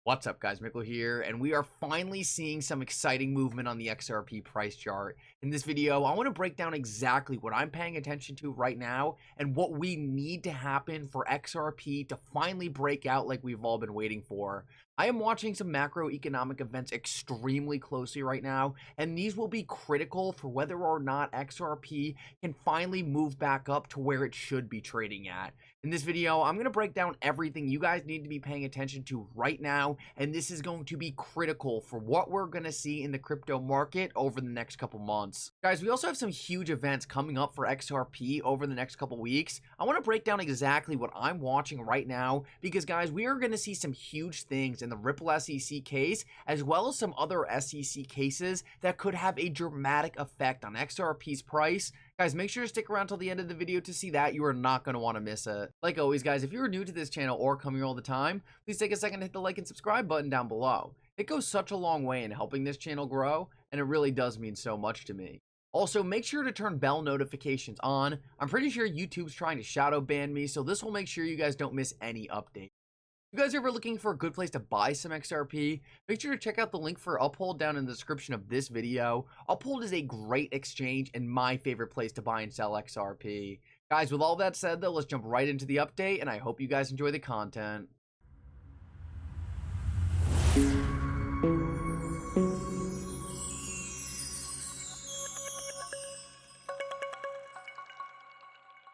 What's up, guys? Mickle here, and we are finally seeing some exciting movement on the XRP price chart. In this video, I want to break down exactly what I'm paying attention to right now and what we need to happen for XRP to finally break out like we've all been waiting for. I am watching some macroeconomic events extremely closely right now, and these will be critical for whether or not XRP can finally move back up to where it should be trading at. In this video, I'm going to break down everything you guys need to be paying attention to right now, and this is going to be critical for what we're going to see in the crypto market over the next couple months. Guys, we also have some huge events coming up for XRP over the next couple weeks. I want to break down exactly what I'm watching right now because, guys, we are going to see some huge things in the Ripple SEC case as well as some other SEC cases that could have a dramatic effect on XRP's price. Guys, make sure to stick around till the end of the video to see that. You are not going to want to miss it. Like always, guys, if you're new to this channel or come here all the time, please take a second to hit the like and subscribe button down below. It goes such a long way in helping this channel grow, and it really does mean so much to me. Also, make sure to turn bell notifications on. I'm pretty sure YouTube's trying to shadow ban me, so this will make sure you guys don't miss any updates. If you guys are ever looking for a good place to buy some XRP, make sure to check out the link for Uphold down in the description of this video. Uphold is a great exchange and my favorite place to buy and sell XRP. Guys, with all that said though, let's jump right into the update, and I hope you guys enjoy the content.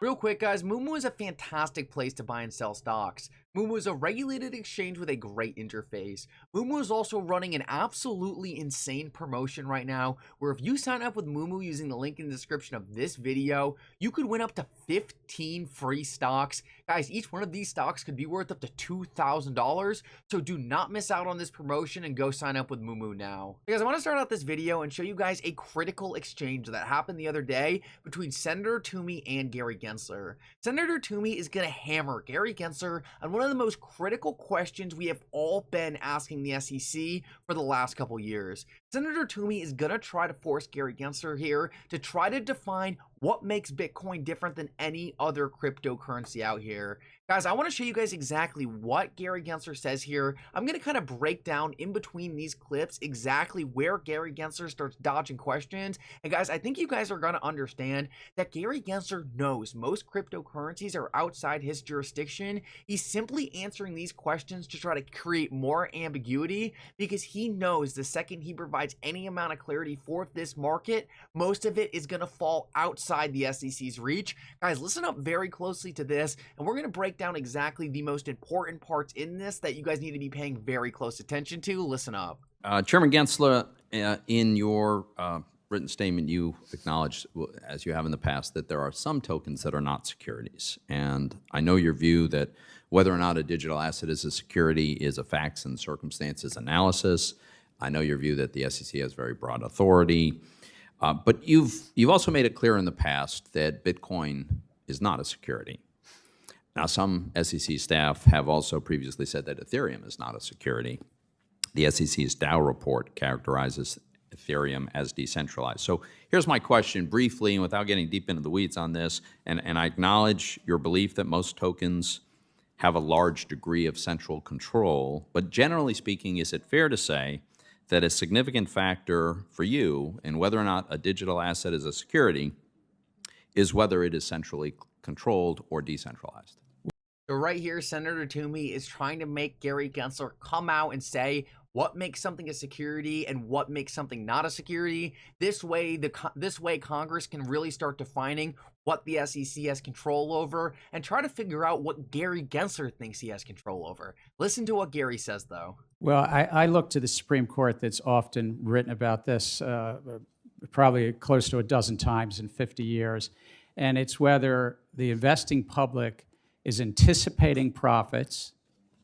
Real quick, guys, MOO-MOO is a fantastic place to buy and sell stocks. MOO-MOO is a regulated exchange with a great interface. MOO-MOO is also running an absolutely insane promotion right now, where if you sign up with MOO-MOO using the link in the description of this video, you could win up to 15 free stocks. Guys, each one of these stocks could be worth up to $2,000, so do not miss out on this promotion and go sign up with MOO-MOO now. Guys, I want to start out this video and show you guys a critical exchange that happened the other day between Senator Toomey and Gary Gensler. Senator Toomey is going to hammer Gary Gensler on one of the most critical questions we have all been asking the SEC for the last couple years. Senator Toomey is going to try to force Gary Gensler here to try to define what makes Bitcoin different than any other cryptocurrency out here. Guys, I want to show you guys exactly what Gary Gensler says here. I'm going to kind of break down in between these clips exactly where Gary Gensler starts dodging questions. And guys, I think you guys are going to understand that Gary Gensler knows most cryptocurrencies are outside his jurisdiction. He's simply answering these questions to try to create more ambiguity because he knows the second he provides any amount of clarity for this market, most of it is going to fall outside the SEC's reach. Guys, listen up very closely to this, and we're going to break down exactly the most important parts in this that you guys need to be paying very close attention to. Listen up. Chairman Gensler, in your written statement, you acknowledged, as you have in the past, that there are some tokens that are not securities. And I know your view that whether or not a digital asset is a security is a facts and circumstances analysis. I know your view that the SEC has very broad authority. But you've also made it clear in the past that Bitcoin is not a security. Now, some SEC staff have also previously said that Ethereum is not a security. The SEC's DAO report characterizes Ethereum as decentralized. So here's my question briefly, and without getting deep into the weeds on this, and I acknowledge your belief that most tokens have a large degree of central control, but generally speaking, is it fair to say that a significant factor for you in whether or not a digital asset is a security is whether it is centrally controlled or decentralized? So right here, Senator Toomey is trying to make Gary Gensler come out and say what makes something a security and what makes something not a security. This way, Congress can really start defining what the SEC has control over and try to figure out what Gary Gensler thinks he has control over. Listen to what Gary says, though. Well, I look to the Supreme Court that's often written about this, probably close to a dozen times in 50 years, and it's whether the investing public is anticipating profits,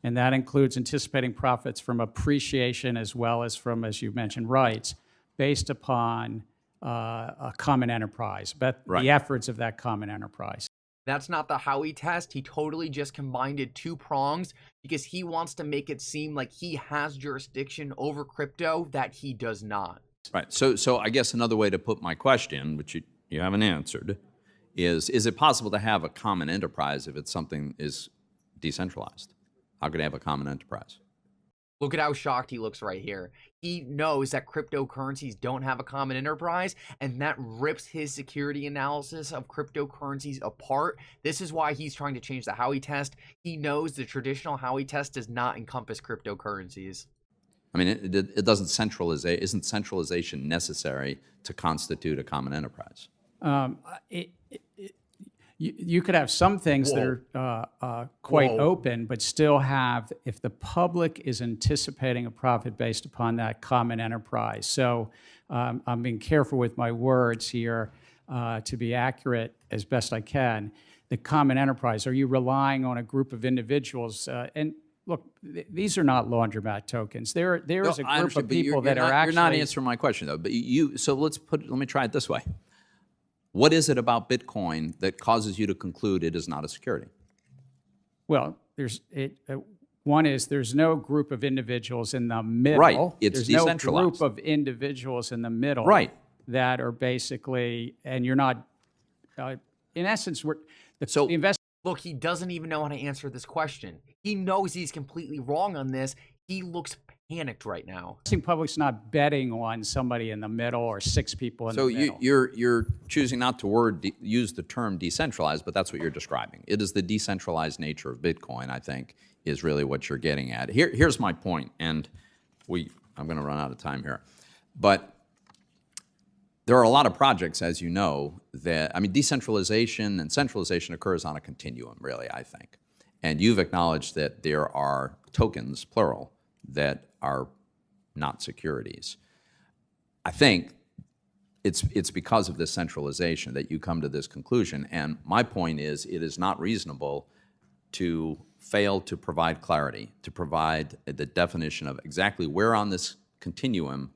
and that includes anticipating profits from appreciation as well as from, as you mentioned, rights, based upon a common enterprise, but the efforts of that common enterprise. That's not the Howey test. He totally just combined it two prongs because he wants to make it seem like he has jurisdiction over crypto that he does not. Right. So I guess another way to put my question, which you haven't answered, is it possible to have a common enterprise if it's something is decentralized? How could I have a common enterprise? Look at how shocked he looks right here. He knows that cryptocurrencies don't have a common enterprise, and that rips his security analysis of cryptocurrencies apart. This is why he's trying to change the Howey test. He knows the traditional Howey test does not encompass cryptocurrencies. I mean, it doesn't centralize. Isn't centralization necessary to constitute a common enterprise? You could have some things that are quite open, but still have, if the public is anticipating a profit based upon that common enterprise. So I'm being careful with my words here to be accurate as best I can. The common enterprise, are you relying on a group of individuals? And look, these are not laundromat tokens. there is a group of people that are actually... You're not answering my question, though. But so let me try it this way. What is it about Bitcoin that causes you to conclude it is not a security? Well, one is there's no group of individuals in the middle. Right, it's there's decentralized. no group of individuals in the middle. Right. That are basically, and you're not, in essence, the investment. Look, he doesn't even know how to answer this question. He knows he's completely wrong on this. He looks panicked right now. The public's not betting on somebody in the middle or 6 people in the middle. So you're choosing not to use the term decentralized, but that's what you're describing. It is the decentralized nature of Bitcoin, I think, is really what you're getting at. Here's my point, and I'm going to run out of time here. But there are a lot of projects, as you know, decentralization and centralization occurs on a continuum, really, I think. And you've acknowledged that there are tokens, plural, that are not securities. I think it's because of this centralization that you come to this conclusion. And my point is, it is not reasonable to fail to provide clarity, to provide the definition of exactly where on this continuum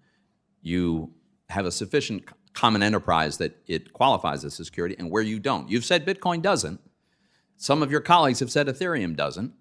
you have a sufficient common enterprise that it qualifies as a security and where you don't. You've said Bitcoin doesn't. Some of your colleagues have said Ethereum doesn't.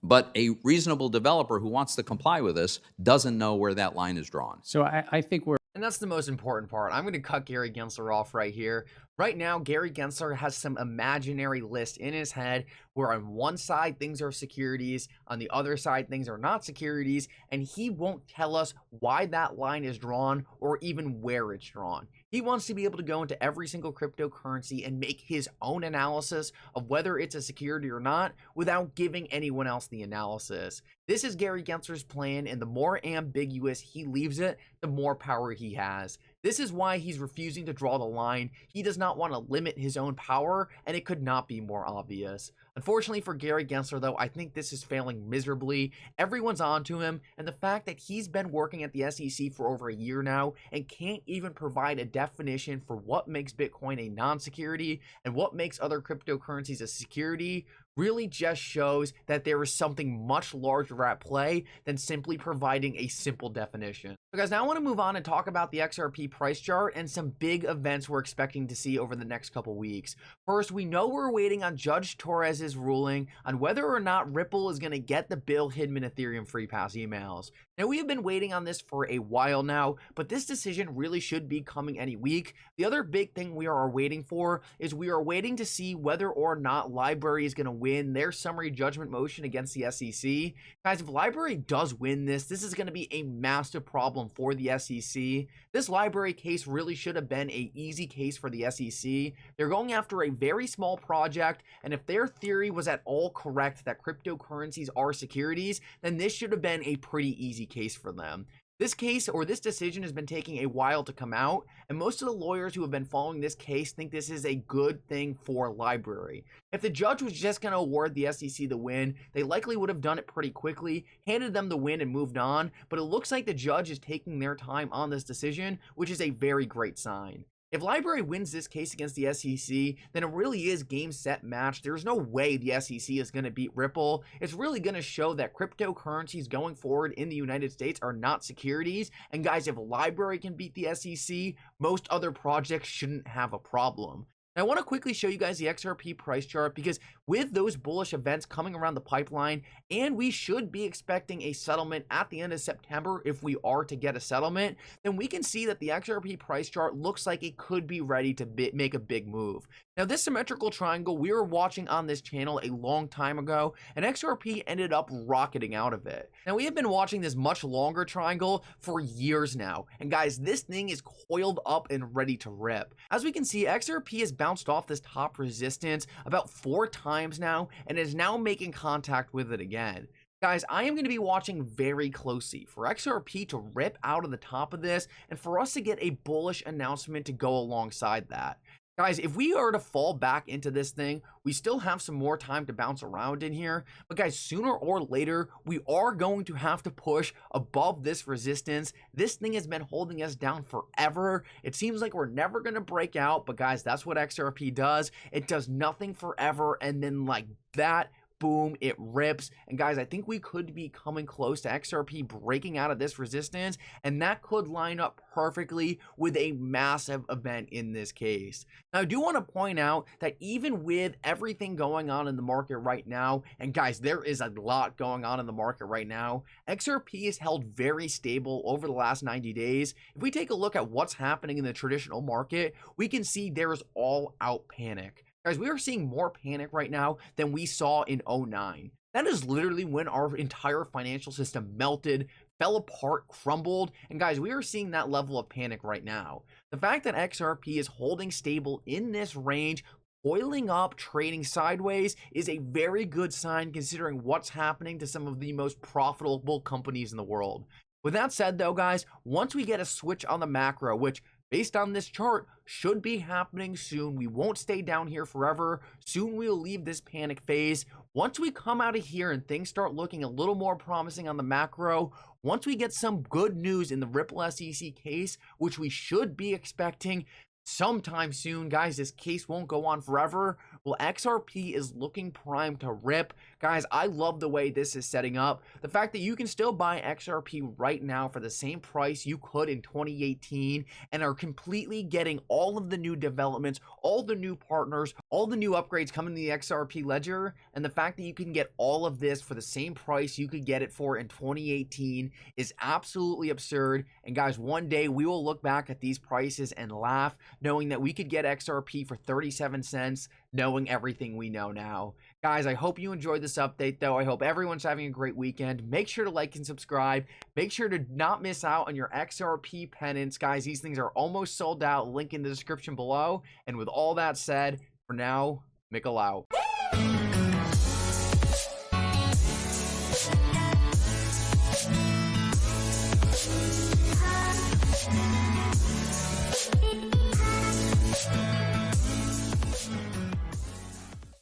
But a reasonable developer who wants to comply with this doesn't know where that line is drawn. So I think we're... And that's the most important part. I'm going to cut Gary Gensler off right here. Right now, Gary Gensler has some imaginary list in his head where on one side things are securities, on the other side things are not securities, and he won't tell us why that line is drawn or even where it's drawn. He wants to be able to go into every single cryptocurrency and make his own analysis of whether it's a security or not without giving anyone else the analysis. This is Gary Gensler's plan, and the more ambiguous he leaves it, the more power he has. This is why he's refusing to draw the line. He does not want to limit his own power, and it could not be more obvious. Unfortunately for Gary Gensler, though, I think this is failing miserably. Everyone's on to him, and the fact that he's been working at the SEC for over a year now and can't even provide a definition for what makes Bitcoin a non-security and what makes other cryptocurrencies a security really just shows that there is something much larger at play than simply providing a simple definition. So guys, now I want to move on and talk about the XRP price chart and some big events we're expecting to see over the next couple weeks. First, we know we're waiting on Judge Torres's ruling on whether or not Ripple is going to get the Bill Hidman Ethereum free pass emails. Now, we have been waiting on this for a while now, but this decision really should be coming any week. The other big thing we are waiting for is we are waiting to see whether or not Library is going to win their summary judgment motion against the SEC. Guys, if Library does win this is going to be a massive problem for the SEC. This Library case really should have been an easy case for the SEC. They're going after a very small project, and if their theory was at all correct that cryptocurrencies are securities, then this should have been a pretty easy case for them. This case or this decision has been taking a while to come out, and most of the lawyers who have been following this case think this is a good thing for Library. If the judge was just going to award the SEC the win, they likely would have done it pretty quickly, handed them the win and moved on, but it looks like the judge is taking their time on this decision, which is a very great sign. If Library wins this case against the SEC, then it really is game, set, match. There's no way the SEC is going to beat Ripple. It's really going to show that cryptocurrencies going forward in the United States are not securities. And guys, if Library can beat the SEC, most other projects shouldn't have a problem. I want to quickly show you guys the XRP price chart because with those bullish events coming around the pipeline, and we should be expecting a settlement at the end of September if we are to get a settlement, then we can see that the XRP price chart looks like it could be ready to make a big move. Now, this symmetrical triangle we were watching on this channel a long time ago, and XRP ended up rocketing out of it. Now, we have been watching this much longer triangle for years now, and guys, this thing is coiled up and ready to rip. As we can see, XRP has bounced off this top resistance about 4 times now, and is now making contact with it again. Guys, I am going to be watching very closely for XRP to rip out of the top of this, and for us to get a bullish announcement to go alongside that. Guys, if we are to fall back into this thing, we still have some more time to bounce around in here. But guys, sooner or later, we are going to have to push above this resistance. This thing has been holding us down forever. It seems like we're never going to break out. But guys, that's what XRP does. It does nothing forever. And then like that, boom, it rips. And guys, I think we could be coming close to XRP breaking out of this resistance, and that could line up perfectly with a massive event in this case. Now, I do want to point out that even with everything going on in the market right now, and guys, there is a lot going on in the market right now, XRP is held very stable over the last 90 days. If we take a look at what's happening in the traditional market, we can see there is all out panic. Guys, we are seeing more panic right now than we saw in 2009. That is literally when our entire financial system melted, fell apart, crumbled. And guys, we are seeing that level of panic right now. The fact that XRP is holding stable in this range, coiling up, trading sideways, is a very good sign considering what's happening to some of the most profitable companies in the world. With that said though, guys, once we get a switch on the macro, which based on this chart should be happening soon, we won't stay down here forever. Soon we'll leave this panic phase. Once we come out of here and things start looking a little more promising on the macro, once we get some good news in the Ripple SEC case, which we should be expecting sometime soon, guys, this case won't go on forever. Well, XRP is looking primed to rip. Guys, I love the way this is setting up. The fact that you can still buy XRP right now for the same price you could in 2018 and are completely getting all of the new developments, all the new partners, all the new upgrades coming to the XRP ledger, and the fact that you can get all of this for the same price you could get it for in 2018 is absolutely absurd. And guys, one day we will look back at these prices and laugh, knowing that we could get XRP for 37 cents, knowing everything we know now. Guys, I hope you enjoyed this update, though. I hope everyone's having a great weekend. Make sure to like and subscribe. Make sure to not miss out on your XRP pennants. Guys, these things are almost sold out. Link in the description below. And with all that said, for now, Mickle out.